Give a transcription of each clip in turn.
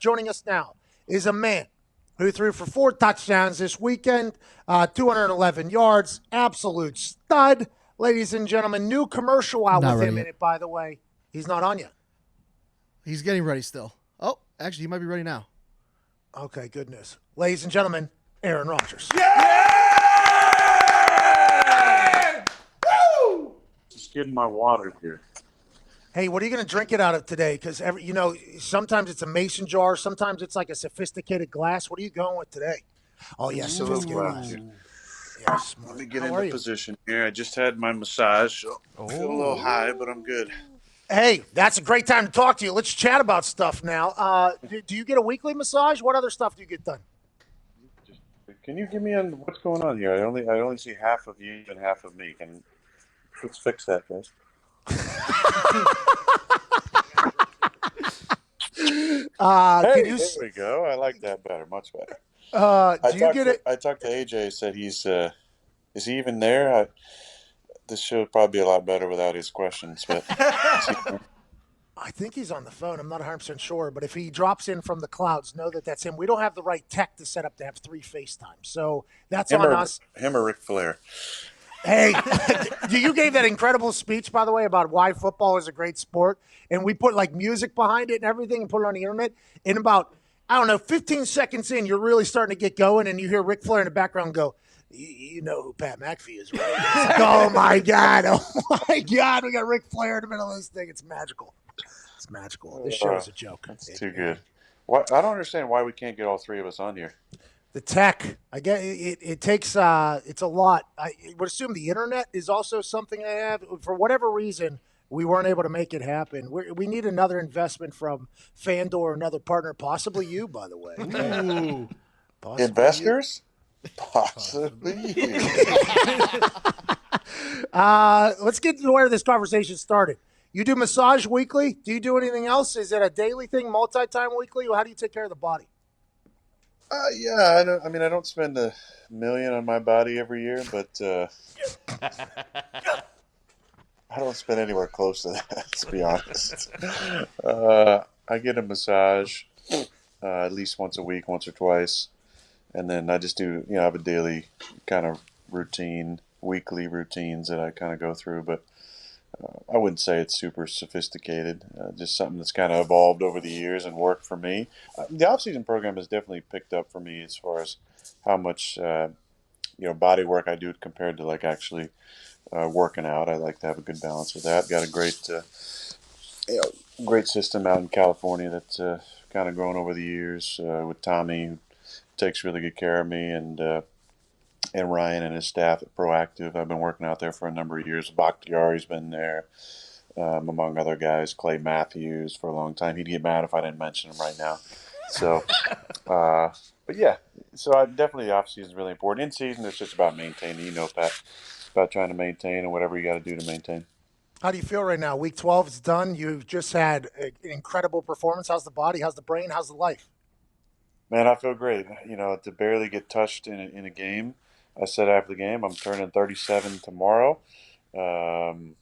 Joining us now is a man who threw for 4 touchdowns this weekend, 211 yards, absolute stud. Ladies and gentlemen, new commercial out with him in it, by the way. He's not on yet. He's getting ready still. Oh, actually, he might be ready now. Okay, good news. Ladies and gentlemen, Aaron Rodgers. Yeah! Woo! Just getting my water here. Hey, what are you going to drink it out of today? Because, sometimes it's a mason jar. Sometimes it's like a sophisticated glass. What are you going with today? Oh, yes, sophisticated glass. Yes. Let me get into position here. I just had my massage, so I feel a little high, but I'm good. Hey, that's a great time to talk to you. Let's chat about stuff now. Do you get a weekly massage? What other stuff do you get done? Can you give me on what's going on here? I only see half of you and half of me. Let's fix that, guys. There we go. I like that better, much better. I talked to AJ. Said he's is he even there? This show would probably be a lot better without his questions, but I think he's on the phone. I'm not 100% sure, but if he drops in from the clouds, know that that's him. We don't have the right tech to set up to have 3 FaceTimes, so that's on us. Him or Ric Flair. Hey, you gave that incredible speech, by the way, about why football is a great sport, and we put like music behind it and everything and put it on the internet. In about, 15 seconds in, you're really starting to get going, and you hear Ric Flair in the background go, you know who Pat McAfee is, right? It's like, oh, my God. We got Ric Flair in the middle of this thing. It's magical. It's magical. This show is a joke. That's too good. I don't understand why we can't get all 3 of us on here. The tech, I get it takes it's a lot. I would assume the internet is also something they have. For whatever reason, we weren't able to make it happen. We need another investment from Fandor or another partner, possibly you, by the way. Ooh. Investors? Possibly you. Let's get to where this conversation started. You do massage weekly? Do you do anything else? Is it a daily thing, multi-time weekly? How do you take care of the body? Yeah, I don't spend $1 million on my body every year, but I don't spend anywhere close to that, to be honest. I get a massage at least once a week, once or twice, and then I just do, I have a daily kind of routine, weekly routines that I kind of go through, but I wouldn't say it's super sophisticated, just something that's kind of evolved over the years and worked for me. The off-season program has definitely picked up for me as far as how much, body work I do compared to like actually working out. I like to have a good balance with that. Got a great system out in California that's kind of grown over the years with Tommy, who takes really good care of me, and Ryan and his staff at Proactive. I've been working out there for a number of years. Bakhtiari's been there, among other guys. Clay Matthews for a long time. He'd get mad if I didn't mention him right now. So, but yeah. So definitely the off-season is really important. In season, it's just about maintaining. Pat, it's about trying to maintain and whatever you got to do to maintain. How do you feel right now? Week 12 is done. You've just had an incredible performance. How's the body? How's the brain? How's the life? Man, I feel great. To barely get touched in a game. I said after the game, I'm turning 37 tomorrow, and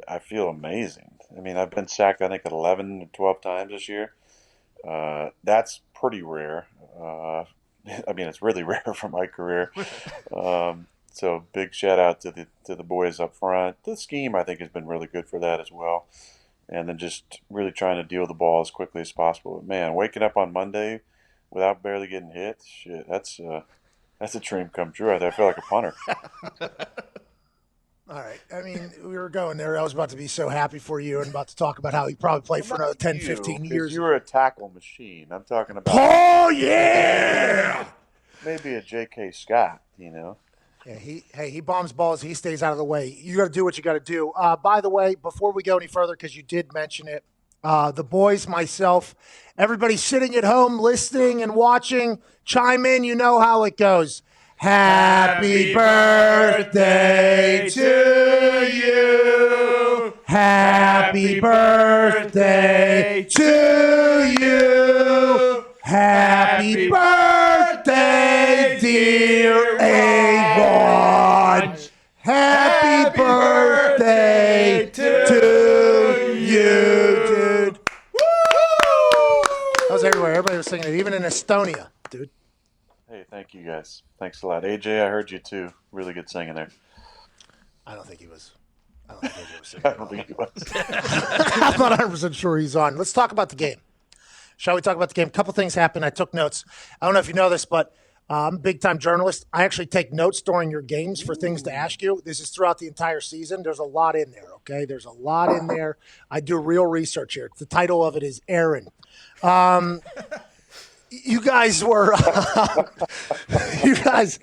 I feel amazing. I've been sacked, I think, 11 or 12 times this year. That's pretty rare. It's really rare for my career. So big shout out to the boys up front. The scheme, I think, has been really good for that as well. And then just really trying to deal with the ball as quickly as possible. But man, waking up on Monday without barely getting hit, shit, that's a dream come true. I feel like a punter. All right. We were going there. I was about to be so happy for you and about to talk about how he probably played for another 10, 15 years. You were a tackle machine. I'm talking about. Oh, yeah! Maybe a J.K. Scott, Yeah, he bombs balls. He stays out of the way. You got to do what you got to do. By the way, before we go any further, because you did mention it, the boys, myself, everybody sitting at home listening and watching, chime in. You know how it goes. Happy birthday to you. Happy birthday to you. Happy birthday, dear Avon. Happy birthday to you, dude. Woo! That was everywhere. Everybody was singing it, even in Estonia, dude. Hey, thank you guys. Thanks a lot. AJ, I heard you too. Really good singing there. I don't think he was. I don't think AJ was singing I at all. don't think he was. I'm not 100% sure he's on. Let's talk about the game. Shall we talk about the game? A couple things happened. I took notes. I don't know if you know this, but I'm a big-time journalist. I actually take notes during your games for things to ask you. This is throughout the entire season. There's a lot in there, okay? There's a lot in there. I do real research here. The title of it is Aaron. You guys were you guys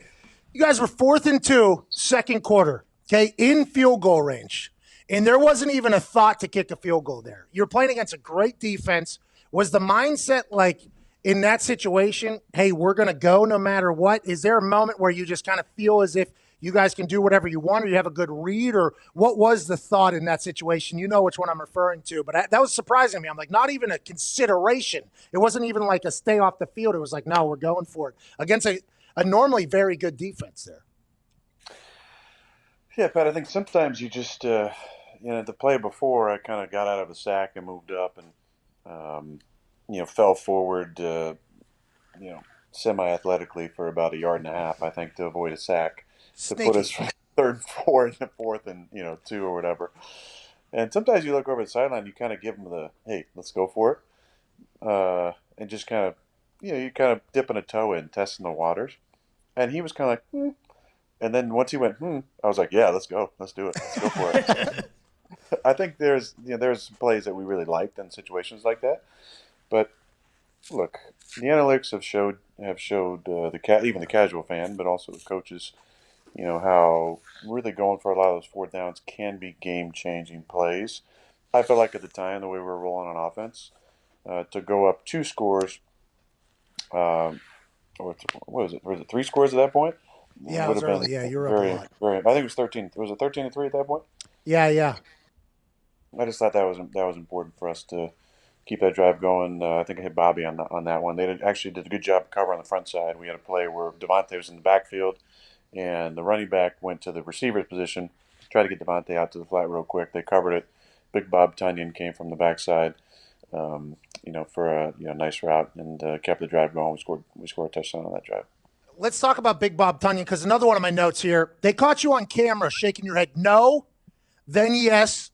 were 4th and 2, second quarter, okay, in field goal range. And there wasn't even a thought to kick a field goal there. You're playing against a great defense. Was the mindset like in that situation, hey, we're going to go no matter what? Is there a moment where you just kind of feel as if you guys can do whatever you want, or you have a good read, or what was the thought in that situation? You know which one I'm referring to, but that was surprising me. I'm like, not even a consideration. It wasn't even like a stay off the field. It was like, no, we're going for it against a normally very good defense there. Yeah, Pat, I think sometimes you just, the play before, I kind of got out of a sack and moved up and, fell forward, semi-athletically for about a yard and a half, I think, to avoid a sack. Sneaky. To put us from 3rd and 4th and 2 or whatever. And sometimes you look over the sideline, you kind of give them the, hey, let's go for it. And just kind of, you kind of dipping a toe in, testing the waters. And he was kind of like, And then once he went, I was like, yeah, let's go. Let's do it. Let's go for it. I think there's some plays that we really liked in situations like that. But look, the analytics have showed even the casual fan, but also the coaches, how really going for a lot of those 4th downs can be game-changing plays. I felt like at the time, the way we were rolling on offense, to go up 2 scores, or what was it? Was it 3 scores at that point? Yeah, it was early. Yeah, you were up a lot. I think it was 13. Was it 13-3 at that point? Yeah. I just thought that was important for us to keep that drive going. I think I hit Bobby on that one. They actually did a good job covering the front side. We had a play where Devontae was in the backfield, and the running back went to the receiver's position, tried to get Devontae out to the flat real quick. They covered it. Big Bob Tunyon came from the backside, for a nice route and kept the drive going. We scored a touchdown on that drive. Let's talk about Big Bob Tunyon, because another one of my notes here, they caught you on camera shaking your head no, then yes,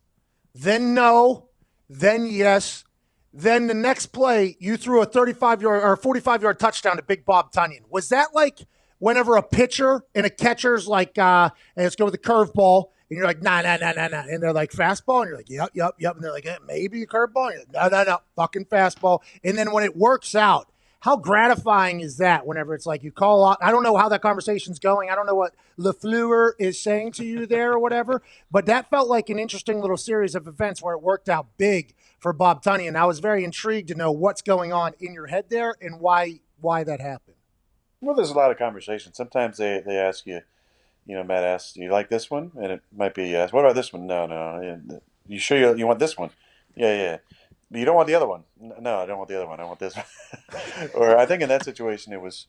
then no, then yes. Then the next play, you threw a 35-yard or 45-yard touchdown to Big Bob Tunyon. Was that like whenever a pitcher and a catcher's like, hey, let's go with the curveball, and you're like, nah, and they're like, fastball, and you're like, yep, and they're like, maybe a curveball, and you're like, no, fucking fastball. And then when it works out, how gratifying is that whenever it's like you call out? I don't know how that conversation's going. I don't know what LaFleur is saying to you there or whatever, but that felt like an interesting little series of events where it worked out big for Bob Tunyon. I was very intrigued to know what's going on in your head there and why that happened. Well, there's a lot of conversation. Sometimes they ask you, Matt asks, do you like this one? And it might be, yes. What about this one? No. You sure you want this one? Yeah. You don't want the other one? No, I don't want the other one. I want this one. Or I think in that situation it was,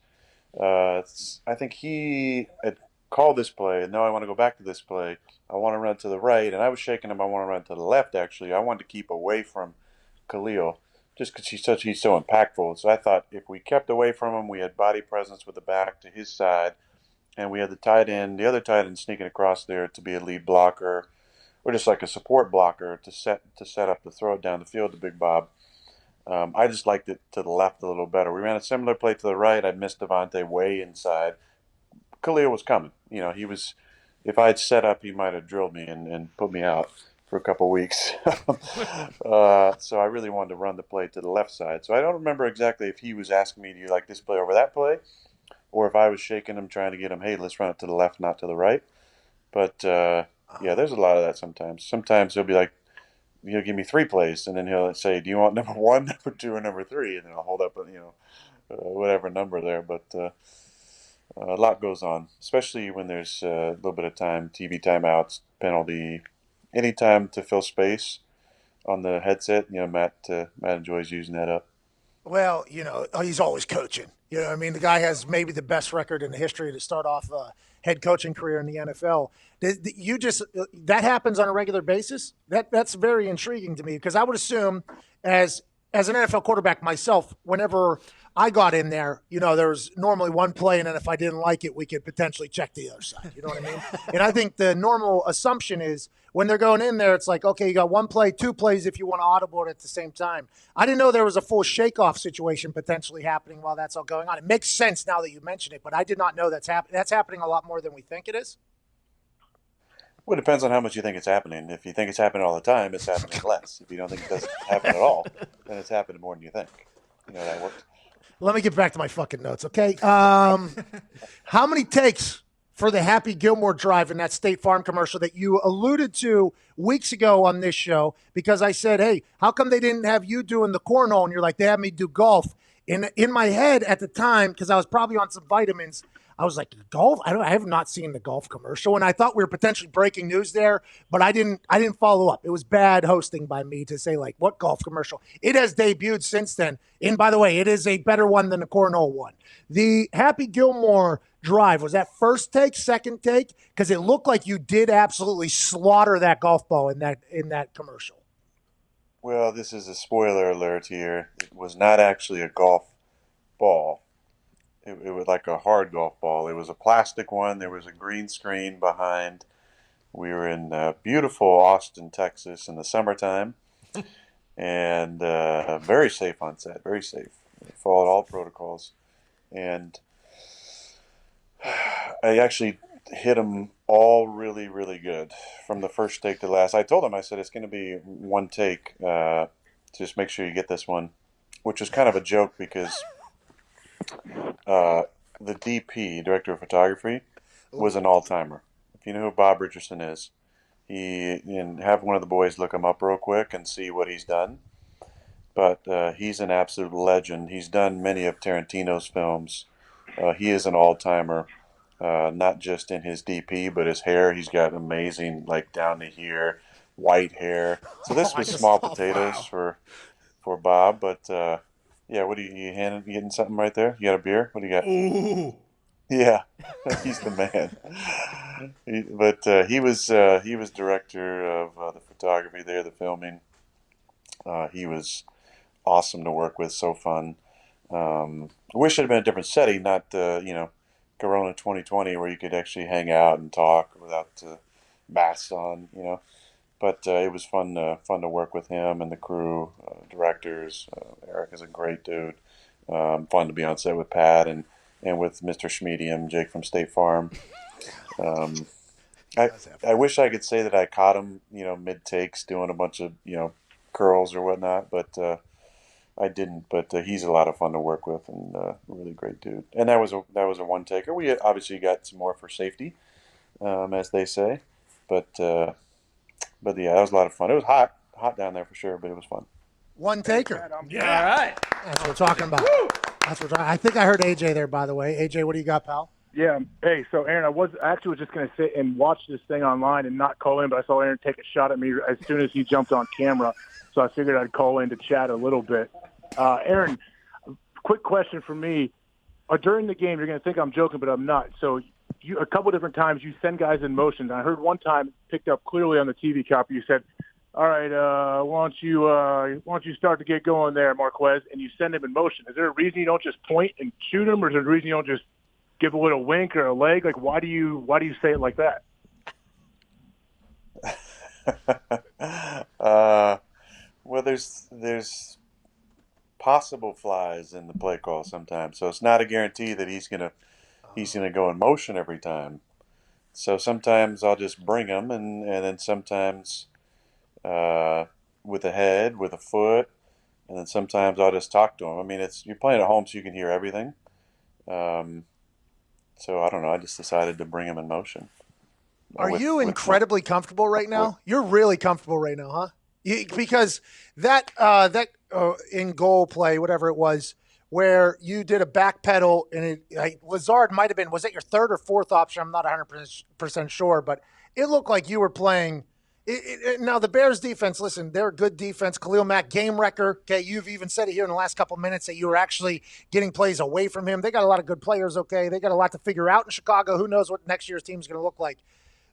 I think he had called this play, and no, I want to go back to this play. I want to run to the right, and I was shaking him. I want to run to the left, actually. I wanted to keep away from Khalil just because he's so impactful. So I thought if we kept away from him, we had body presence with the back to his side, and we had the other tight end sneaking across there to be a lead blocker, or just like a support blocker to set up to throw it down the field to Big Bob. I just liked it to the left a little better. We ran a similar play to the right. I missed Devontae way inside. Khalil was coming. He was. If I had set up, he might have drilled me and put me out for a couple weeks. So I really wanted to run the play to the left side. So I don't remember exactly if he was asking me, do you like this play over that play? Or if I was shaking him, trying to get him, hey, let's run it to the left, not to the right. But, yeah, there's a lot of that sometimes. Sometimes he'll be like, give me 3 plays. And then he'll say, do you want number 1, number 2, or number 3? And then I'll hold up, whatever number there. But a lot goes on, especially when there's a little bit of time, TV timeouts, penalty, any time to fill space on the headset. Matt enjoys using that up. Well, he's always coaching. I mean, the guy has maybe the best record in the history to start off a head coaching career in the NFL. That happens on a regular basis? That's very intriguing to me, because I would assume as as an NFL quarterback myself, whenever I got in there, there was normally one play, and then if I didn't like it, we could potentially check the other side. You know what I mean? And I think the normal assumption is when they're going in there, it's like, okay, you got one play, two plays if you want to audible it at the same time. I didn't know there was a full shake-off situation potentially happening while that's all going on. It makes sense now that you mention it, but I did not know that's happening. That's happening a lot more than we think it is. Well, it depends on how much you think it's happening. If you think it's happening all the time, it's happening less. If you don't think it doesn't happen at all, then it's happening more than you think. You know how that works. Let me get back to my fucking notes, okay? How many takes for the Happy Gilmore drive in that State Farm commercial that you alluded to weeks ago on this show? Because I said, hey, how come they didn't have you doing the cornhole? And you're like, they had me do golf. In my head at the time, because I was probably on some vitamins, I was like, golf? I have not seen the golf commercial, and I thought we were potentially breaking news there, but I didn't follow up. It was bad hosting by me to say, like, what golf commercial? It has debuted since then, and by the way, it is a better one than the cornhole one. The Happy Gilmore drive, was that first take, second take? Because it looked like you did absolutely slaughter that golf ball in that commercial. Well, this is a spoiler alert here. It was not actually a golf ball. It was like a hard golf ball. It was a plastic one. There was a green screen behind. We were in beautiful Austin, Texas in the summertime, and very safe on set, very safe. We followed all protocols. And I actually hit them all really, really good from the first take to the last. I told him, I said, it's going to be one take. Just make sure you get this one, which was kind of a joke because the DP, director of photography, was an all-timer. If you know who Bob Richardson is, have one of the boys look him up real quick and see what he's done. But he's an absolute legend. He's done many of Tarantino's films. He is an all-timer. Not just in his DP, but his hair. He's got amazing, like down to here, white hair. So this was small potatoes for Bob. But yeah, what are you getting something right there? You got a beer? What do you got? Ooh. Yeah, he's the man. He was director of the photography there, the filming. He was awesome to work with, so fun. I wish it had been a different setting, not Corona 2020, where you could actually hang out and talk without masks on, But it was fun to work with him and the crew, directors. Eric is a great dude. Fun to be on set with Pat and with Mr. Schmedium, Jake from State Farm. I wish I could say that I caught him, mid takes doing a bunch of curls or whatnot, but I didn't. But he's a lot of fun to work with and a really great dude. And that was a one taker. We obviously got some more for safety, as they say. But yeah, that was a lot of fun. It was hot down there for sure, but it was fun. One taker. Yeah. All right. That's what we're talking about. I think I heard AJ there, by the way. AJ, what do you got, pal? Yeah. Hey, so Aaron, I actually was just going to sit and watch this thing online and not call in, but I saw Aaron take a shot at me as soon as he jumped on camera. So I figured I'd call in to chat a little bit. Aaron, quick question for me. During the game, you're going to think I'm joking, but I'm not. So a couple different times you send guys in motion. I heard one time picked up clearly on the TV copy. You said, "All right, why don't you start to get going there, Marquez?" And you send him in motion. Is there a reason you don't just point and shoot him, or is there a reason you don't just give a little wink or a leg? Like, why do you say it like that? Well, there's possible flies in the play call sometimes, so it's not a guarantee that he's gonna go in motion every time. So sometimes I'll just bring him, and then sometimes with a head, with a foot, and then sometimes I'll just talk to him. I mean, you're playing at home, so you can hear everything. So I don't know. I just decided to bring him in motion. Are you incredibly comfortable right now? You're really comfortable right now, huh? Because that in goal play, whatever it was, where you did a back pedal and Lazard might have been, was that your third or fourth option? I'm not 100% sure, but it looked like you were playing. Now, the Bears defense, listen, they're a good defense. Khalil Mack, game wrecker. Okay, you've even said it here in the last couple of minutes that you were actually getting plays away from him. They got a lot of good players, okay? They got a lot to figure out in Chicago. Who knows what next year's team is going to look like.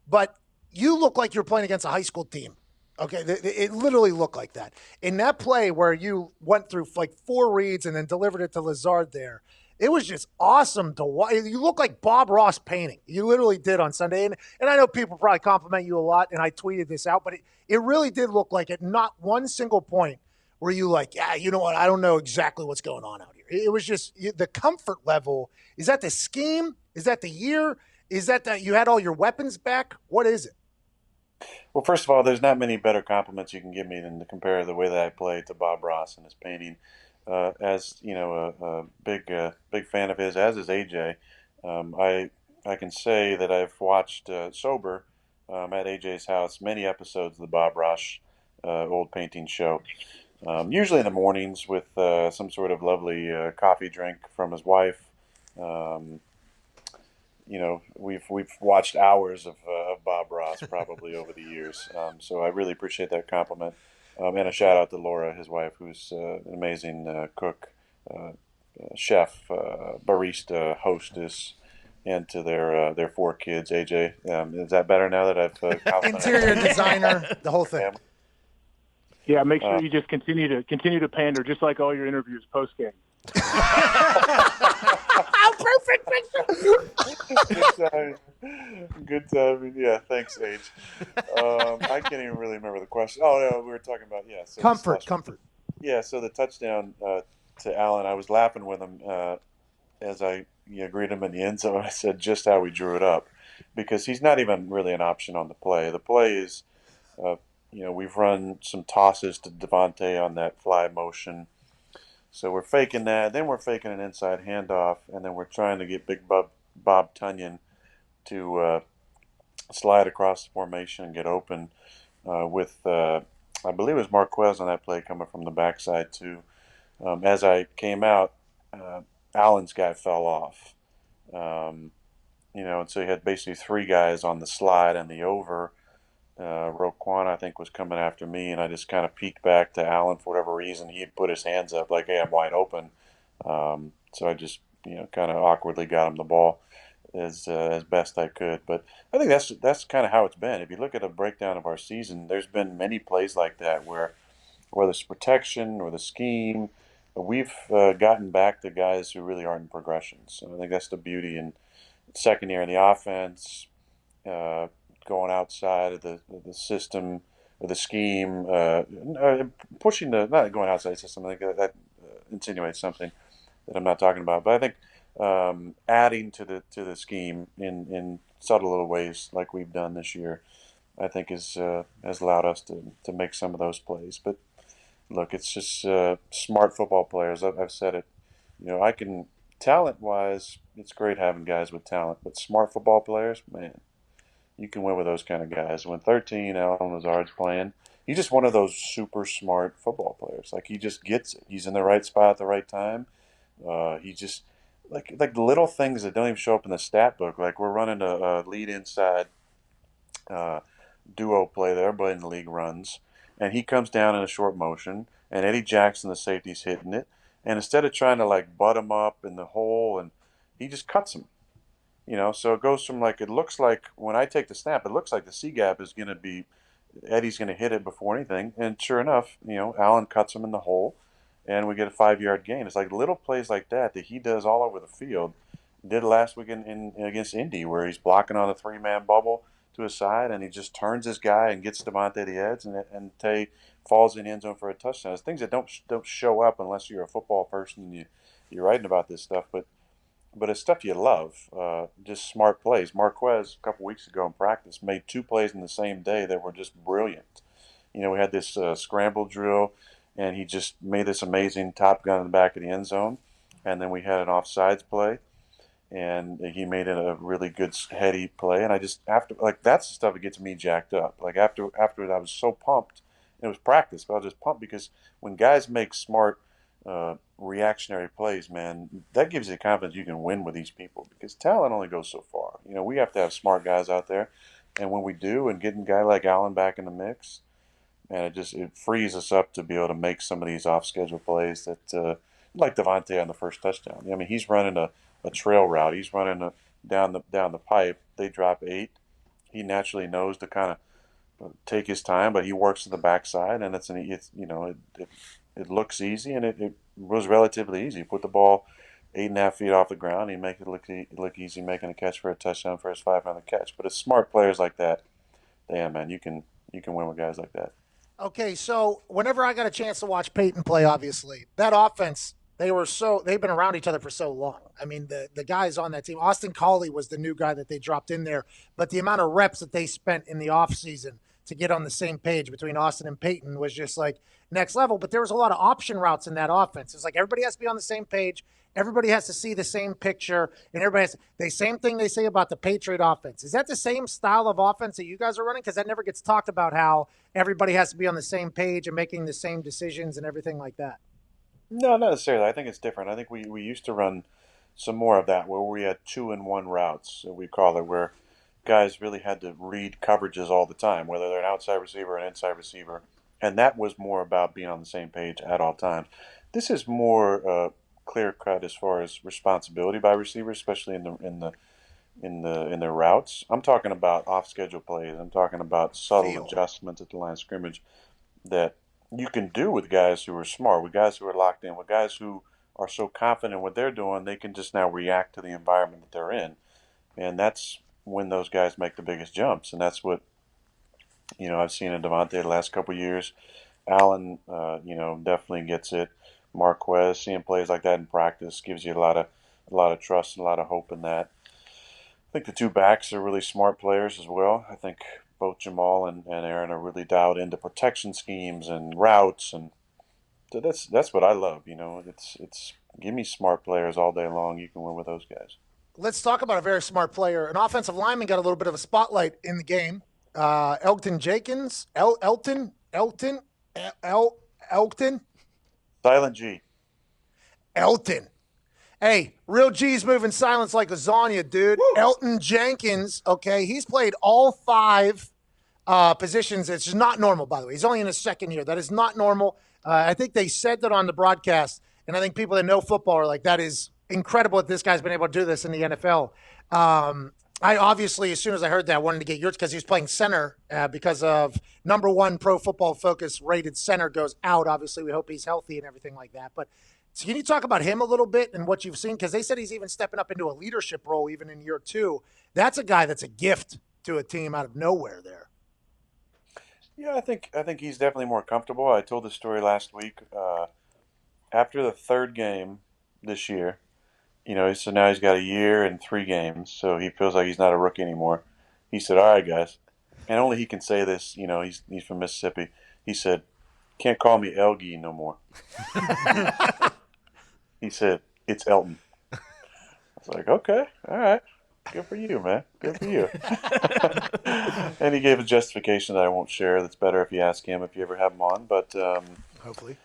But you look like you're playing against a high school team. Okay, it literally looked like that. In that play where you went through like 4 reads and then delivered it to Lazard there, it was just awesome to watch. You look like Bob Ross painting. You literally did on Sunday. And I know people probably compliment you a lot, and I tweeted this out, but it really did look like it. Not one single point where you like, yeah, you know what? I don't know exactly what's going on out here. It was just the comfort level. Is that the scheme? Is that the year? Is that you had all your weapons back? What is it? Well, first of all, there's not many better compliments you can give me than to compare the way that I play to Bob Ross and his painting. As you know, a big fan of his, as is AJ. I can say that I've watched sober at AJ's house many episodes of the Bob Ross old painting show. Usually in the mornings with some sort of lovely coffee drink from his wife. Um, we've watched hours of Bob Ross probably over the years. So I really appreciate that compliment. And a shout out to Laura, his wife, who's an amazing cook, chef, barista, hostess, and to their 4 kids. AJ, is that better now that I've complimented Interior designer, the whole thing. family? Yeah, make sure you just continue to pander, just like all your interviews post game. How perfect picture. Good timing. Yeah, thanks, H. I can't even really remember the question. Oh no, we were talking about So Comfort. Yeah, so the touchdown to Allen, I was laughing with him as I greeted him in the end zone. I said just how we drew it up, because he's not even really an option on the play. The play is, we've run some tosses to Devontae on that fly motion. So we're faking that, then we're faking an inside handoff, and then we're trying to get Big Bob Tunyon to slide across the formation and get open with, I believe it was Marquez on that play coming from the backside too. As I came out, Allen's guy fell off. And so he had basically 3 guys on the slide and the over. Roquan, I think, was coming after me, and I just kind of peeked back to Allen for whatever reason. He had put his hands up like, hey, I'm wide open. So I just, kind of awkwardly got him the ball as best I could. But I think that's kind of how it's been. If you look at a breakdown of our season, there's been many plays like that where whether it's protection or the scheme, we've gotten back to guys who really aren't in progression. So I think that's the beauty in second year in the offense, going outside of the system or the scheme, pushing not going outside the system. I think that insinuates something that I'm not talking about. But I think adding to the scheme in subtle little ways like we've done this year, I think has allowed us to make some of those plays. But look, it's just smart football players. I've said it. I can talent-wise, it's great having guys with talent, but smart football players, man, you can win with those kind of guys. When 13, Allen Lazard's playing, he's just one of those super smart football players. Like, he just gets it. He's in the right spot at the right time. He just like the little things that don't even show up in the stat book. Like, we're running a lead inside duo play that everybody in the league runs, and he comes down in a short motion, and Eddie Jackson, the safety's hitting it, and instead of trying to like butt him up in the hole, and he just cuts him. So it goes from it looks like when I take the snap, it looks like the C gap is going to be, Eddie's going to hit it before anything. And sure enough, Allen cuts him in the hole and we get a 5-yard gain. It's like little plays like that he does all over the field. Did last week in against Indy, where he's blocking on a 3-man bubble to his side and he just turns his guy and gets Devontae the edge, and Tay falls in the end zone for a touchdown. It's things that don't show up unless you're a football person and you're writing about this stuff. But it's stuff you love, just smart plays. Marquez, a couple weeks ago in practice, made 2 plays in the same day that were just brilliant. We had this scramble drill, and he just made this amazing top gun in the back of the end zone. And then we had an offsides play, and he made it a really good heady play. And I just, that's the stuff that gets me jacked up. After I was so pumped. It was practice, but I was just pumped because when guys make smart reactionary plays, man, that gives you the confidence you can win with these people, because talent only goes so far. We have to have smart guys out there, and when we do, and getting a guy like Allen back in the mix, man, it frees us up to be able to make some of these off-schedule plays that, like Devontae on the first touchdown. He's running a trail route. He's running down the pipe. They drop 8. He naturally knows to kind of take his time, but he works to the backside, and it looks easy, and it was relatively easy. Put the ball 8.5 feet off the ground, he make it look easy, making a catch for a touchdown for his 500 catch. But it's smart players like that. Damn, man, you can win with guys like that. Okay, so whenever I got a chance to watch Peyton play, obviously that offense, they've been around each other for so long. I mean, the guys on that team, Austin Collie was the new guy that they dropped in there, but the amount of reps that they spent in the offseason to get on the same page between Austin and Peyton was just like next level. But there was a lot of option routes in that offense. It's like everybody has to be on the same page. Everybody has to see the same picture, and everybody has the same thing they say about the Patriot offense. Is that the same style of offense that you guys are running? Because that never gets talked about, how everybody has to be on the same page and making the same decisions and everything like that. No, not necessarily. I think it's different. I think we used to run some more of that where we had 2-in-1 routes, we call it, where guys really had to read coverages all the time, whether they're an outside receiver or an inside receiver, and that was more about being on the same page at all times. This is more clear cut as far as responsibility by receivers, especially in their routes. I'm talking about off schedule plays. I'm talking about subtle adjustments at the line of scrimmage that you can do with guys who are smart, with guys who are locked in, with guys who are so confident in what they're doing, they can just now react to the environment that they're in. And that's when those guys make the biggest jumps. And that's what, I've seen in Devontae the last couple of years. Allen, definitely gets it. Marquez, seeing plays like that in practice gives you a lot of trust and a lot of hope in that. I think the two backs are really smart players as well. I think both Jamal and Aaron are really dialed into protection schemes and routes, and so that's what I love. It's give me smart players all day long. You can win with those guys. Let's talk about a very smart player. An offensive lineman got a little bit of a spotlight in the game. Elgton Jenkins, Elton. Silent G. Elton. Hey, real G's moving silence like lasagna, dude. Woo! Elton Jenkins, okay, he's played all 5 positions. It's just not normal, by the way. He's only in his second year. That is not normal. I think they said that on the broadcast, and I think people that know football are like, that is incredible that this guy's been able to do this in the NFL. I obviously, as soon as I heard that, wanted to get yours because he was playing center because of #1 Pro Football Focus rated center goes out. Obviously, we hope he's healthy and everything like that. But so can you talk about him a little bit and what you've seen? Because they said he's even stepping up into a leadership role even in year 2. That's a guy that's a gift to a team out of nowhere there. Yeah, I think he's definitely more comfortable. I told this story last week. After the 3rd game this year, so now he's got a year and 3 games, so he feels like he's not a rookie anymore. He said, "All right, guys," and only he can say this. He's from Mississippi. He said, "Can't call me Elgie no more." He said, "It's Elton." I was like, "Okay, all right, good for you, man. Good for you." And he gave a justification that I won't share. That's better if you ask him if you ever have him on. But hopefully,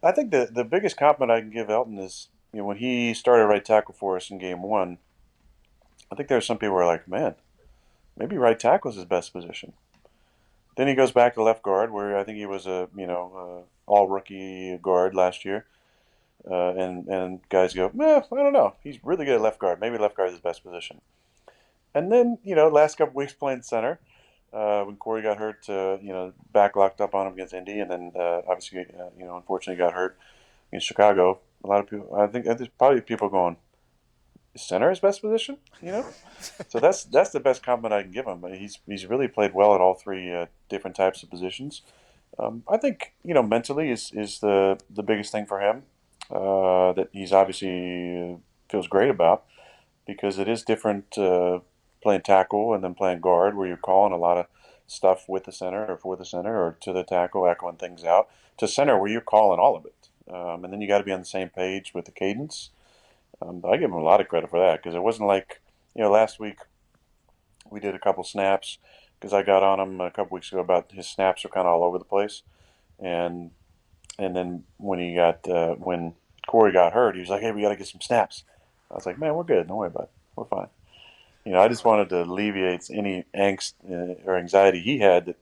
I think the biggest compliment I can give Elton is, when he started right tackle for us in game 1, I think there were some people who were like, "Man, maybe right tackle is his best position." Then he goes back to left guard, where I think he was a all rookie guard last year. And guys go, I don't know. He's really good at left guard. Maybe left guard is his best position. And then, last couple weeks playing center, when Corey got hurt, back locked up on him against Indy, and then obviously, unfortunately got hurt in Chicago. A lot of people, I think there's probably people going, is center his best position? So that's the best compliment I can give him. He's really played well at all 3 different types of positions. I think mentally is the biggest thing for him. That he's obviously feels great about, because it is different playing tackle and then playing guard, where you're calling a lot of stuff with the center or for the center or to the tackle, echoing things out, to center where you're calling all of it. And then you got to be on the same page with the cadence. I give him a lot of credit for that, because it wasn't like, last week we did a couple snaps, because I got on him a couple weeks ago about his snaps are kind of all over the place. And then when Corey got hurt, he was like, "Hey, we got to get some snaps." I was like, "Man, we're good. Don't worry about it. We're fine." I just wanted to alleviate any angst or anxiety he had that,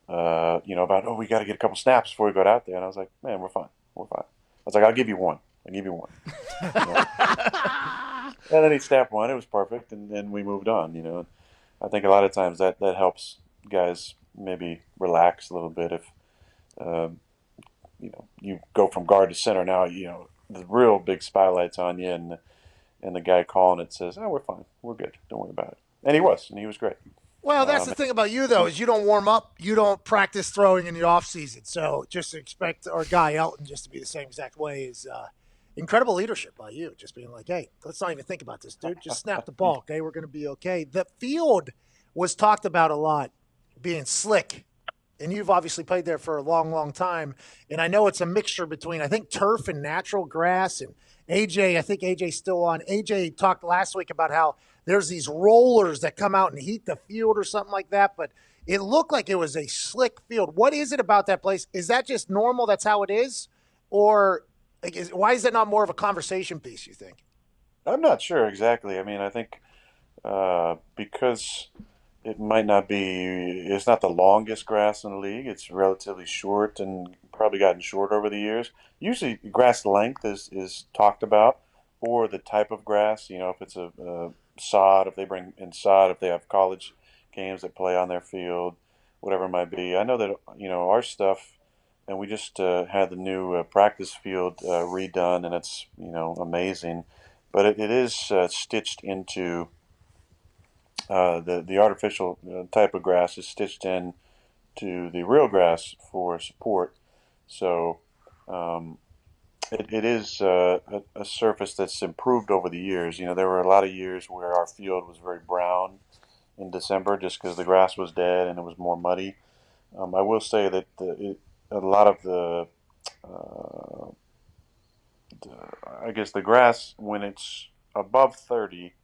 about, "Oh, we got to get a couple snaps before we go out there." And I was like, "Man, we're fine. We're fine." I was like, "I'll give you one. And then he snapped one. It was perfect, and then we moved on. I think a lot of times that helps guys maybe relax a little bit if you go from guard to center. Now the real big spotlight's on you, and the guy calling it says, "Oh, we're fine, we're good, don't worry about it." And he was great. Well, that's the thing about you, though, is you don't warm up. You don't practice throwing in the off season. So just to expect our guy Elton just to be the same exact way is incredible leadership by you. Just being like, hey, let's not even think about this, dude. Just snap the ball, okay? We're going to be okay. The field was talked about a lot, being slick. And you've obviously played there for a long, long time. And I know it's a mixture between, I think, turf and natural grass. And AJ, I think AJ's still on. AJ talked last week about how there's these rollers that come out and heat the field or something like that. But it looked like it was a slick field. What is it about that place? Is that just normal? That's how it is? Or why is that not more of a conversation piece, you think? I'm not sure exactly. I mean, I think because it might not be, it's not the longest grass in the league. It's relatively short and probably gotten short over the years. Usually, grass length is talked about, or the type of grass. If it's a sod, if they bring in sod, if they have college games that play on their field, whatever it might be. I know that our stuff, and we just had the new practice field redone, and it's amazing. But it is stitched into the artificial type of grass is stitched in to the real grass for support. So it is a surface that's improved over the years. There were a lot of years where our field was very brown in December just because the grass was dead and it was more muddy. I will say that a lot of I guess the grass, when it's above 30,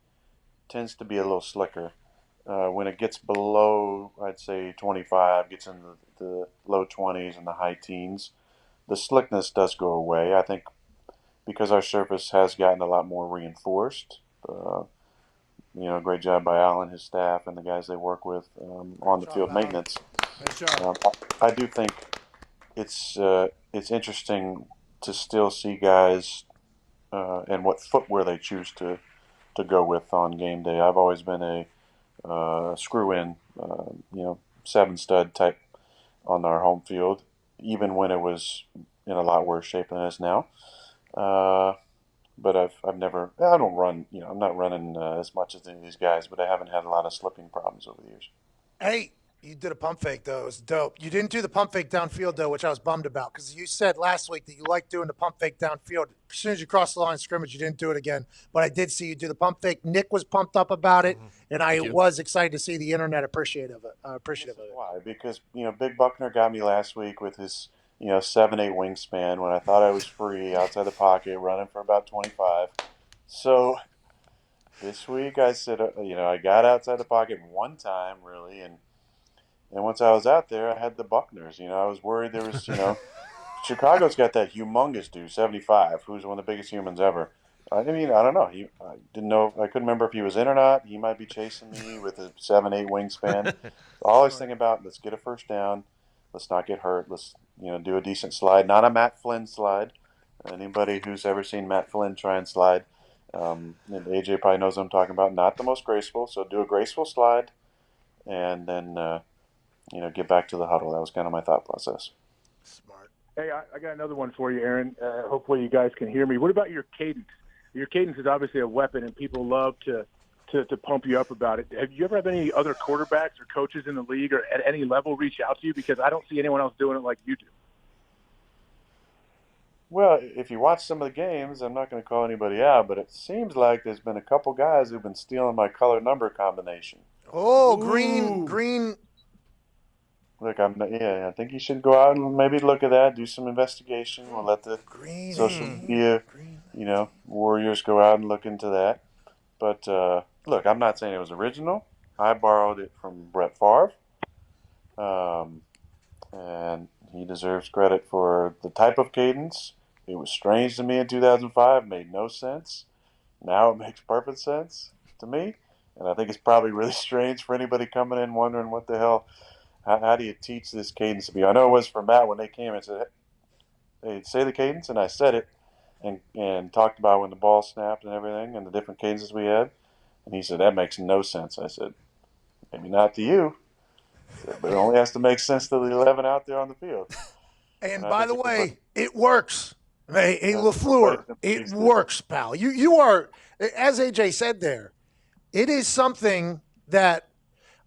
tends to be a little slicker. When it gets below, I'd say 25, gets into the low 20s and the high teens, the slickness does go away. I think because our surface has gotten a lot more reinforced. Great job by Al and his staff and the guys they work with on the field maintenance. I do think it's interesting to still see guys and what footwear they choose to go with on game day. I've always been a screw-in, 7-stud type on our home field, even when it was in a lot worse shape than it is now. But I don't run, I'm not running as much as any of these guys, but I haven't had a lot of slipping problems over the years. Hey, you did a pump fake, though. It was dope. You didn't do the pump fake downfield, though, which I was bummed about because you said last week that you liked doing the pump fake downfield. As soon as you crossed the line of scrimmage, you didn't do it again. But I did see you do the pump fake. Nick was pumped up about it, and I was excited to see the internet appreciative of it. Why? Because, Big Buckner got me last week with his, 7'8" wingspan when I thought I was free outside the pocket, running for about 25. So this week I said, I got outside the pocket one time, really, and once I was out there, I had the Buckners. I was worried there was, Chicago's got that humongous dude, 75, who's one of the biggest humans ever. I mean, I don't know. I didn't know. I couldn't remember if he was in or not. He might be chasing me with a 7'8" wingspan. All I was thinking about, let's get a first down. Let's not get hurt. Let's, do a decent slide. Not a Matt Flynn slide. Anybody who's ever seen Matt Flynn try and slide, and AJ probably knows what I'm talking about. Not the most graceful. So do a graceful slide, and then, get back to the huddle. That was kind of my thought process. Smart. Hey, I got another one for you, Aaron. Hopefully you guys can hear me. What about your cadence? Your cadence is obviously a weapon, and people love to pump you up about it. Have you ever had any other quarterbacks or coaches in the league or at any level reach out to you? Because I don't see anyone else doing it like you do. Well, if you watch some of the games, I'm not going to call anybody out, but it seems like there's been a couple guys who've been stealing my color number combination. Oh, green. Look, I think you should go out and maybe look at that, do some investigation. We'll let the social media, warriors go out and look into that. But look, I'm not saying it was original. I borrowed it from Brett Favre, and he deserves credit for the type of cadence. It was strange to me in 2005, made no sense. Now it makes perfect sense to me, and I think it's probably really strange for anybody coming in wondering what the hell. How do you teach this cadence to be? I know it was for Matt when they came and said, "Hey, say the cadence," and I said it, and talked about when the ball snapped and everything, and the different cadences we had. And he said, "That makes no sense." I said, "Maybe not to you." But it only has to make sense to the 11 out there on the field. And I by think the way, it works. Hey, everybody LaFleur, it sees this. works, pal. You are, as AJ said there, it is something that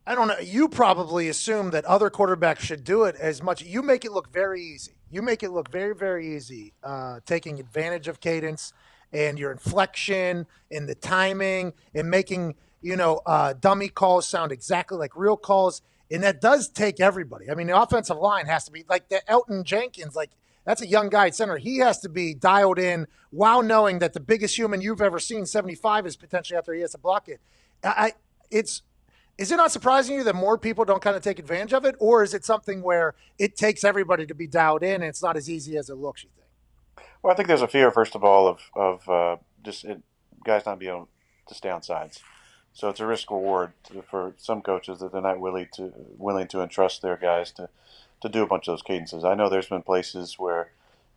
I don't know. You probably assume that other quarterbacks should do it as much. You make it look very easy. You make it look very, very easy, taking advantage of cadence and your inflection and the timing and making, dummy calls sound exactly like real calls. And that does take everybody. I mean, the offensive line has to be like the Elton Jenkins, like that's a young guy at center. He has to be dialed in while knowing that the biggest human you've ever seen, 75, is potentially out there. He has to block it. Is it not surprising you that more people don't kind of take advantage of it, or is it something where it takes everybody to be dialed in and it's not as easy as it looks, you think? Well, I think there's a fear, first of all, of guys not being able to stay on sides. So it's a risk reward for some coaches that they're not willing to entrust their guys to do a bunch of those cadences. I know there's been places where,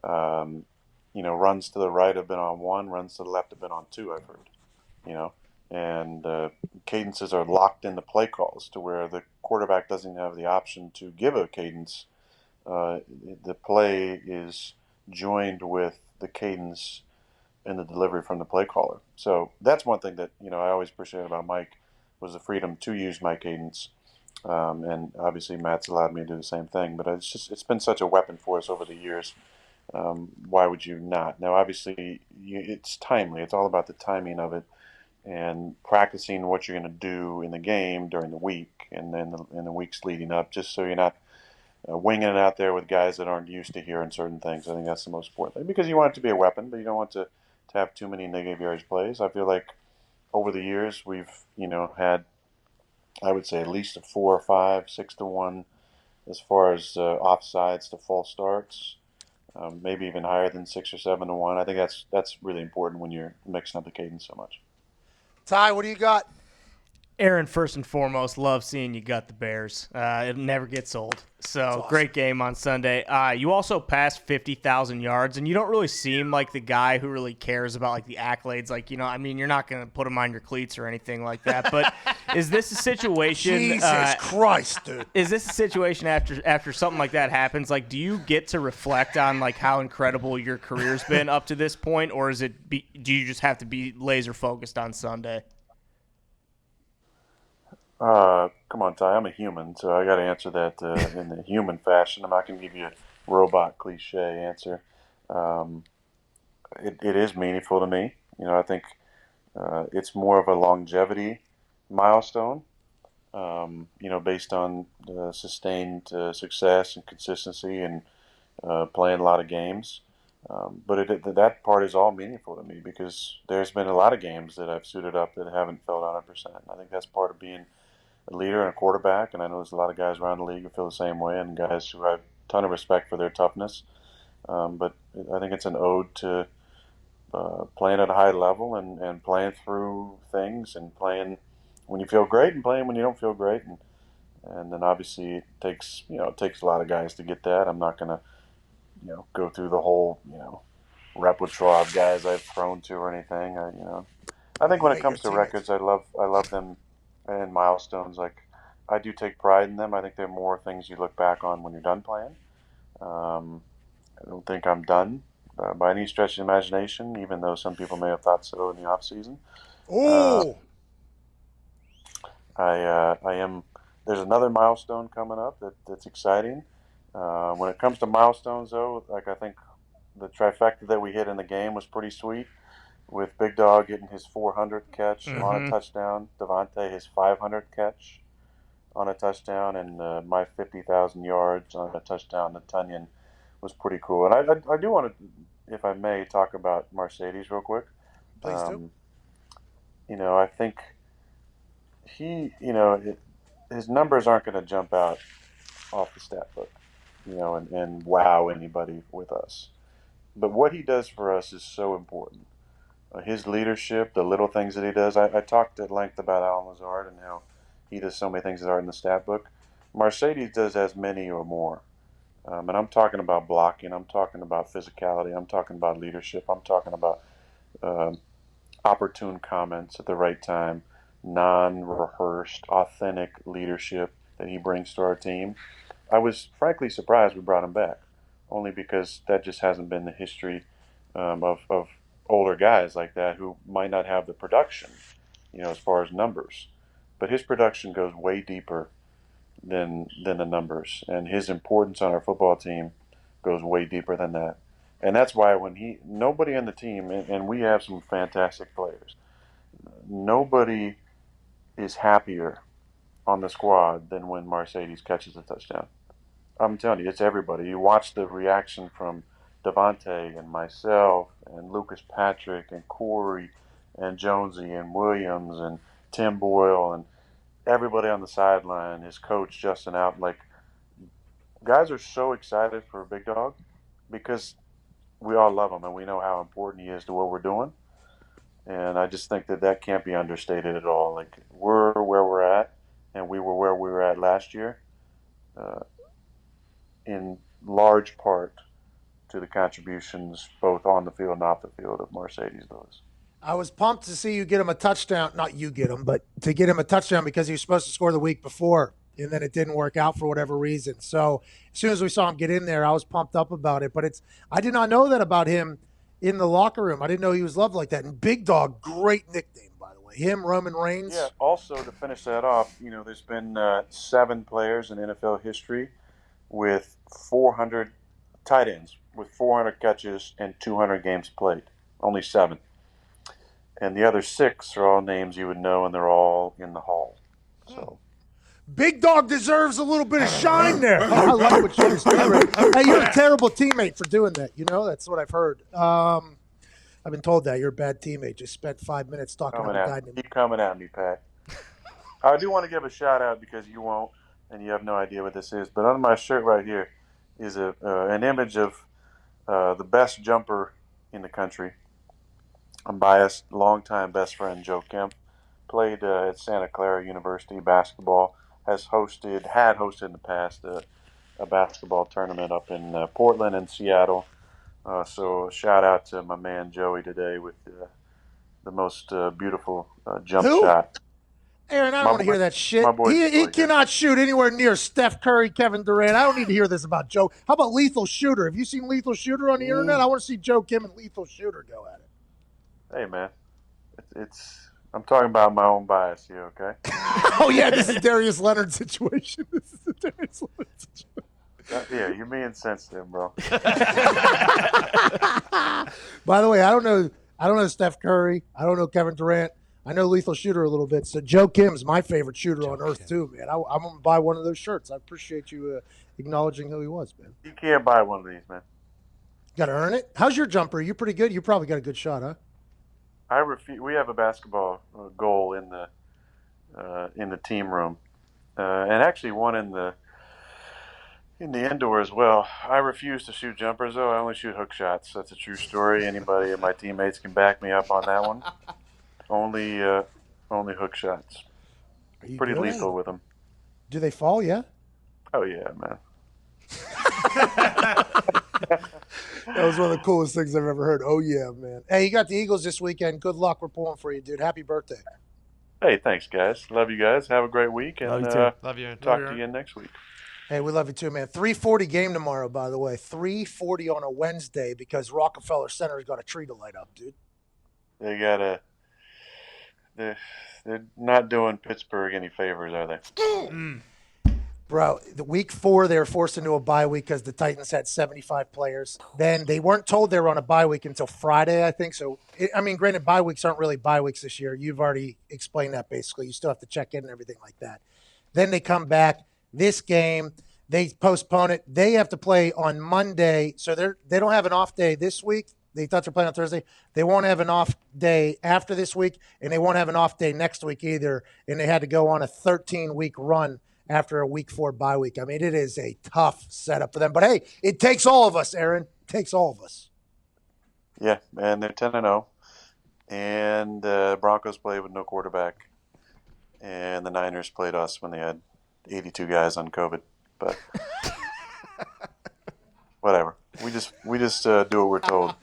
runs to the right have been on one, runs to the left have been on two. I've heard, and cadences are locked in the play calls to where the quarterback doesn't have the option to give a cadence. The play is joined with the cadence and the delivery from the play caller. So that's one thing that I always appreciated about Mike was the freedom to use my cadence. And obviously Matt's allowed me to do the same thing. But it's been such a weapon for us over the years. Why would you not? Now, obviously, it's timely. It's all about the timing of it and practicing what you're going to do in the game during the week and then in the weeks leading up, just so you're not winging it out there with guys that aren't used to hearing certain things. I think that's the most important thing because you want it to be a weapon, but you don't want to have too many negative yardage plays. I feel like over the years we've had, I would say, at least a 4 or 5, 6-1 as far as offsides to false starts. Maybe even higher than 6 or 7-1. I think that's really important when you're mixing up the cadence so much. Ty, what do you got? Aaron, first and foremost, love seeing you got the Bears. It never gets old. So awesome. Great game on Sunday. You also passed 50,000 yards, and you don't really seem like the guy who really cares about like the accolades. Like you're not going to put them on your cleats or anything like that. But is this a situation? Jesus Christ, dude! Is this a situation after something like that happens? Like, do you get to reflect on like how incredible your career's been up to this point, or do you just have to be laser focused on Sunday? Come on, Ty. I'm a human, so I got to answer that in the human fashion. I'm not going to give you a robot cliche answer. It is meaningful to me. I think it's more of a longevity milestone. Based on sustained success and consistency and playing a lot of games. But that part is all meaningful to me because there's been a lot of games that I've suited up that haven't felt 100%. I think that's part of being a leader and a quarterback, and I know there's a lot of guys around the league who feel the same way, and guys who I have a ton of respect for their toughness. But I think it's an ode to playing at a high level and playing through things and playing when you feel great and playing when you don't feel great. And then obviously it takes a lot of guys to get that. I'm not going to go through the whole repertoire of guys I've thrown to or anything. I think when it comes to records, I love them. And milestones, like I do take pride in them. I think they're more things you look back on when you're done playing. I don't think I'm done by any stretch of the imagination, even though some people may have thought so in the off season. Oh, I am. There's another milestone coming up that's exciting. When it comes to milestones, though, like I think the trifecta that we hit in the game was pretty sweet. With Big Dog getting his 400th catch on a touchdown, Devontae his 500th catch on a touchdown, and my 50,000 yards on a touchdown to Tunyon was pretty cool. And I do want to, if I may, talk about Mercedes real quick. Please do. I think his numbers aren't going to jump out off the stat book, and wow anybody with us. But what he does for us is so important. His leadership, the little things that he does. I talked at length about Alan Lazard and how he does so many things that aren't in the stat book. Mercedes does as many or more. And I'm talking about blocking. I'm talking about physicality. I'm talking about leadership. I'm talking about opportune comments at the right time, non-rehearsed, authentic leadership. that he brings to our team. I was frankly surprised we brought him back, only because that just hasn't been the history of older guys like that who might not have the production, as far as numbers. But his production goes way deeper than the numbers, and his importance on our football team goes way deeper than that. And that's why when nobody on the team, and we have some fantastic players, nobody is happier on the squad than when Mercedes catches a touchdown. I'm telling you, it's everybody. You watch the reaction from Devontae and myself and Lucas Patrick and Corey and Jonesy and Williams and Tim Boyle and everybody on the sideline, his coach Justin out. Like, guys are so excited for Big Dog because we all love him and we know how important he is to what we're doing. And I just think that can't be understated at all. Like, we're where we're at, and we were where we were at last year, in large part to the contributions both on the field and off the field of Mercedes Lewis. I was pumped to see you get him a touchdown. Not you get him, but to get him a touchdown because he was supposed to score the week before, and then it didn't work out for whatever reason. So as soon as we saw him get in there, I was pumped up about it. But I did not know that about him in the locker room. I didn't know he was loved like that. And Big Dog, great nickname, by the way. Him, Roman Reigns. Yeah, also to finish that off, there's been 7 players in NFL history with 400 tight ends, with 400 catches and 200 games played. Only 7. And the other 6 are all names you would know, and they're all in the Hall. So Big Dog deserves a little bit of shine there. I love what you're doing. Hey, you're a terrible teammate for doing that. That's what I've heard. I've been told that. You're a bad teammate. Just spent 5 minutes talking about a guy named. Keep coming at me, Pat. I do want to give a shout out because you won't, and you have no idea what this is. But on my shirt right here is an image of the best jumper in the country. I'm biased. Longtime best friend Joe Kemp played at Santa Clara University basketball. Had hosted in the past a basketball tournament up in Portland and Seattle. So shout out to my man Joey today with the most beautiful jump shot. Aaron, I don't want to hear that shit. He cannot shoot anywhere near Steph Curry, Kevin Durant. I don't need to hear this about Joe. How about Lethal Shooter? Have you seen Lethal Shooter on the internet? I want to see Joe Kim and Lethal Shooter go at it. Hey, man. I'm talking about my own bias here, okay? Oh, yeah, this is Darius Leonard's situation. Yeah, you're being sensitive, bro. By the way, I don't know Steph Curry. I don't know Kevin Durant. I know Lethal Shooter a little bit. So Joe Kim's my favorite shooter on earth too, man. I'm going to buy one of those shirts. I appreciate you acknowledging who he was, man. You can't buy one of these, man. Got to earn it. How's your jumper? You pretty good? You probably got a good shot, huh? I refuse. We have a basketball goal in the team room, and actually one in the indoor as well. I refuse to shoot jumpers, though. I only shoot hook shots. That's a true story. Anybody of my teammates can back me up on that one. Only hook shots. Pretty lethal with them. Do they fall? Yeah. Oh yeah, man. That was one of the coolest things I've ever heard. Oh yeah, man. Hey, you got the Eagles this weekend. Good luck. We're pulling for you, dude. Happy birthday. Hey, thanks, guys. Love you guys. Have a great week, and Love you too. Love you. Talk to you again next week. Hey, we love you too, man. 3:40 game tomorrow, by the way. 3:40 on a Wednesday because Rockefeller Center's got a tree to light up, dude. They're not doing Pittsburgh any favors, are they? Bro, the week 4, they were forced into a bye week because the Titans had 75 players. Then they weren't told they were on a bye week until Friday, I think. So, granted, bye weeks aren't really bye weeks this year. You've already explained that basically. You still have to check in and everything like that. Then they come back. This game, they postpone it. They have to play on Monday. So they don't have an off day this week. They thought they're playing on Thursday. They won't have an off day after this week, and they won't have an off day next week either. And they had to go on a 13-week run after a week 4 bye week. It is a tough setup for them. But, hey, it takes all of us, Aaron. It takes all of us. Yeah, and they're 10-0. And the Broncos played with no quarterback. And the Niners played us when they had 82 guys on COVID. But whatever. We just do what we're told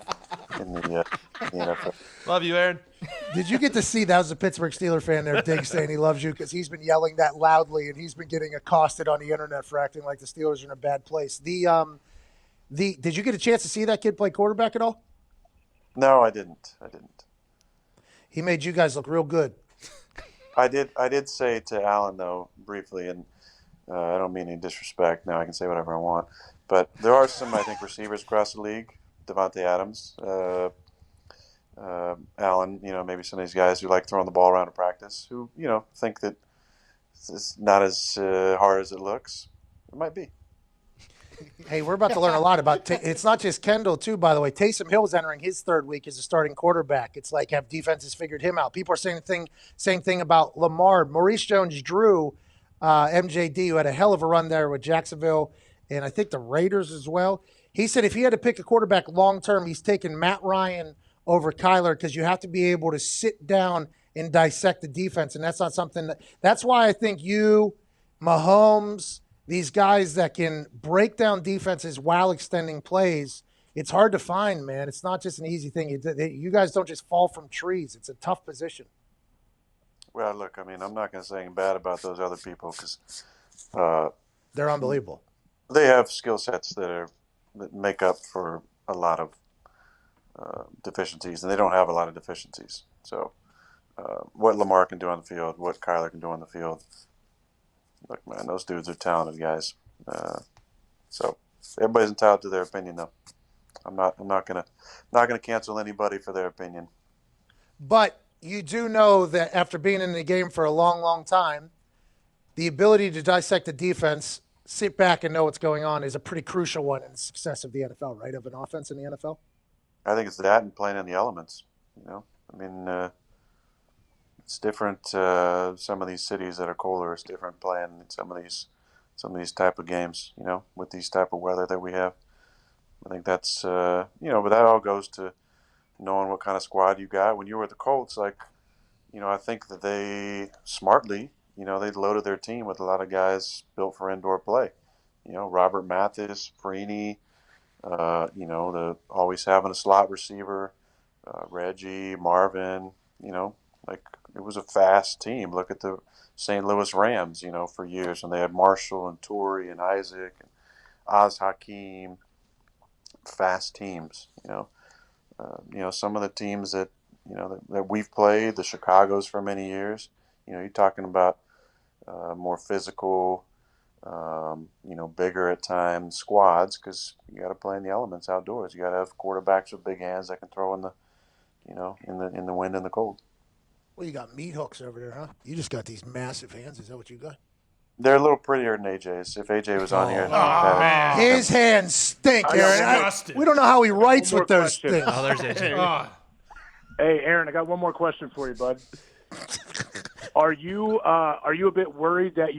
in the NFL. Love you, Aaron. Did you get to see, that was a Pittsburgh Steelers fan there, Diggs, saying he loves you because he's been yelling that loudly and he's been getting accosted on the internet for acting like the Steelers are in a bad place. Did you get a chance to see that kid play quarterback at all? No, I didn't. He made you guys look real good. I did say to Alan, though, briefly, and I don't mean any disrespect. Now I can say whatever I want. But there are some, I think, receivers across the league, Devontae Adams, Allen, maybe some of these guys who like throwing the ball around in practice, who, think that it's not as hard as it looks. It might be. Hey, we're about to learn a lot about it's not just Kendall, too, by the way. Taysom Hill's entering his third week as a starting quarterback. It's like, have defenses figured him out? People are saying the same thing about Lamar. Maurice Jones-Drew, MJD, who had a hell of a run there with Jacksonville and I think the Raiders as well. He said if he had to pick a quarterback long-term, he's taking Matt Ryan over Kyler because you have to be able to sit down and dissect the defense, and that's not something that's why I think you, Mahomes, these guys that can break down defenses while extending plays, it's hard to find, man. It's not just an easy thing. You guys don't just fall from trees. It's a tough position. Well, look, I mean, I'm not going to say anything bad about those other people because they're unbelievable. They have skill sets that make up for a lot of deficiencies, and they don't have a lot of deficiencies. So what Lamar can do on the field, what Kyler can do on the field, look, man, those dudes are talented guys. So everybody's entitled to their opinion, though. I'm not gonna cancel anybody for their opinion. But you do know that after being in the game for a long, long time, the ability to dissect the defense, sit back and know what's going on is a pretty crucial one in the success of the NFL, right? Of an offense in the NFL. I think it's that and playing in the elements. I mean, it's different. Some of these cities that are colder, it's different playing in some of these type of games. With these type of weather that we have. I think that's but that all goes to knowing what kind of squad you got. When you were at the Colts, I think that they smartly, they loaded their team with a lot of guys built for indoor play. Robert Mathis, Freeney, the always having a slot receiver, Reggie, Marvin, it was a fast team. Look at the St. Louis Rams, for years, and they had Marshall and Torrey and Isaac and Oz Hakeem, fast teams. Some of the teams that that we've played, the Chicago's for many years. You're talking about more physical, bigger at times squads because you got to play in the elements outdoors. You got to have quarterbacks with big hands that can throw in the, in the wind and the cold. Well, you got meat hooks over there, huh? You just got these massive hands. Is that what you got? They're a little prettier than AJ's. If AJ was on here, man. His hands stink, Aaron. We don't know how he writes with those things. Oh, there's AJ. Hey, Aaron, I got one more question for you, bud. Are you a bit worried that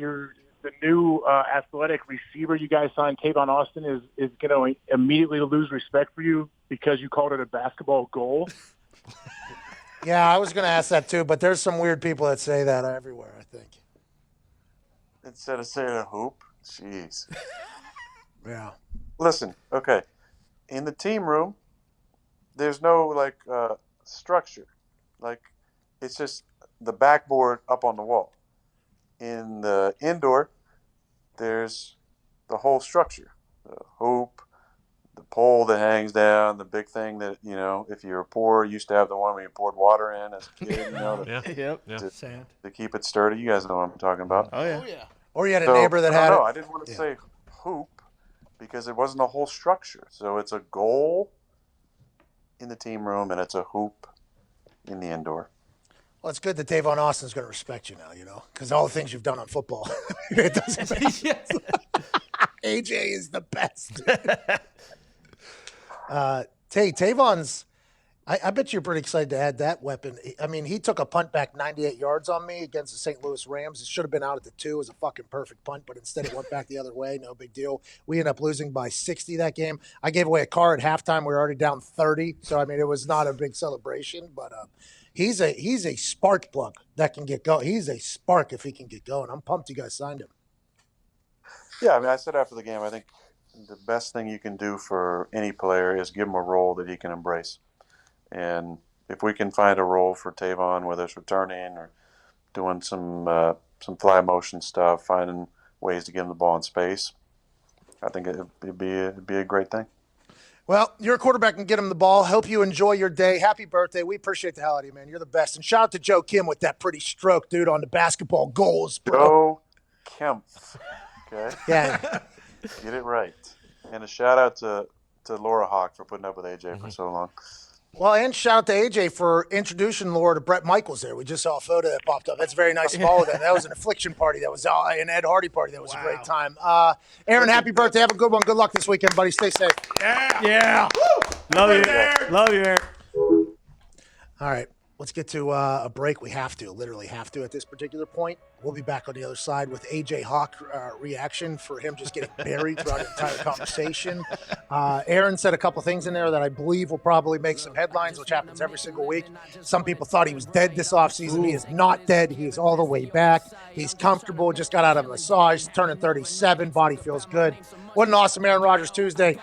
the new athletic receiver you guys signed, Tavon Austin, is going to immediately lose respect for you because you called it a basketball goal? Yeah, I was going to ask that too, but there's some weird people that say that everywhere, I think. Instead of saying a hoop, jeez. Yeah. Listen, okay. In the team room, there's no structure. It's just the backboard up on the wall. In the indoor, there's the whole structure. The hoop, the pole that hangs down, the big thing that, if you were poor, you used to have the one where you poured water in as a kid, Sand. to keep it sturdy. You guys know what I'm talking about. Oh yeah. Or you had a neighbor that had I didn't want to say hoop because it wasn't a whole structure. So it's a goal in the team room and it's a hoop in the indoor. Well, it's good that Tavon Austin's going to respect you now, because all the things you've done on football. It doesn't matter. AJ is the best. Tavon's, I bet you're pretty excited to add that weapon. I mean, he took a punt back 98 yards on me against the St. Louis Rams. It should have been out at the 2. It was a fucking perfect punt, but instead it went back the other way. No big deal. We ended up losing by 60 that game. I gave away a car at halftime. We were already down 30. So, I mean, it was not a big celebration, but he's a spark plug that can get going. He's a spark if he can get going. I'm pumped you guys signed him. Yeah, I mean, I said after the game, I think the best thing you can do for any player is give him a role that he can embrace. And, if we can find a role for Tavon, whether it's returning or doing some fly motion stuff, finding ways to get him the ball in space, I think it'd be a great thing. Well, you're a quarterback and get him the ball. Hope you enjoy your day. Happy birthday. We appreciate the hell out of you, man. You're the best. And shout out to Joe Kim with that pretty stroke, dude, on the basketball goals, bro. Joe Kemp. Okay? Yeah. Get it right. And a shout out to Laura Hawk for putting up with AJ for so long. Well, and shout out to AJ for introducing Laura to Brett Michaels there. We just saw a photo that popped up. That's very nice of all of them. That was an Affliction party. That was an Ed Hardy party. That was a great time. Aaron, happy birthday. Have a good one. Good luck this weekend, buddy. Stay safe. Yeah. Love you. Love you, Aaron. All right. Let's get to a break. We have to, literally have to at this particular point. We'll be back on the other side with AJ Hawk reaction for him just getting buried throughout the entire conversation. Aaron said a couple things in there that I believe will probably make some headlines, which happens every single week. Some people thought he was dead this offseason. He is not dead. He is all the way back. He's comfortable, just got out of a massage, turning 37, body feels good. What an awesome Aaron Rodgers Tuesday.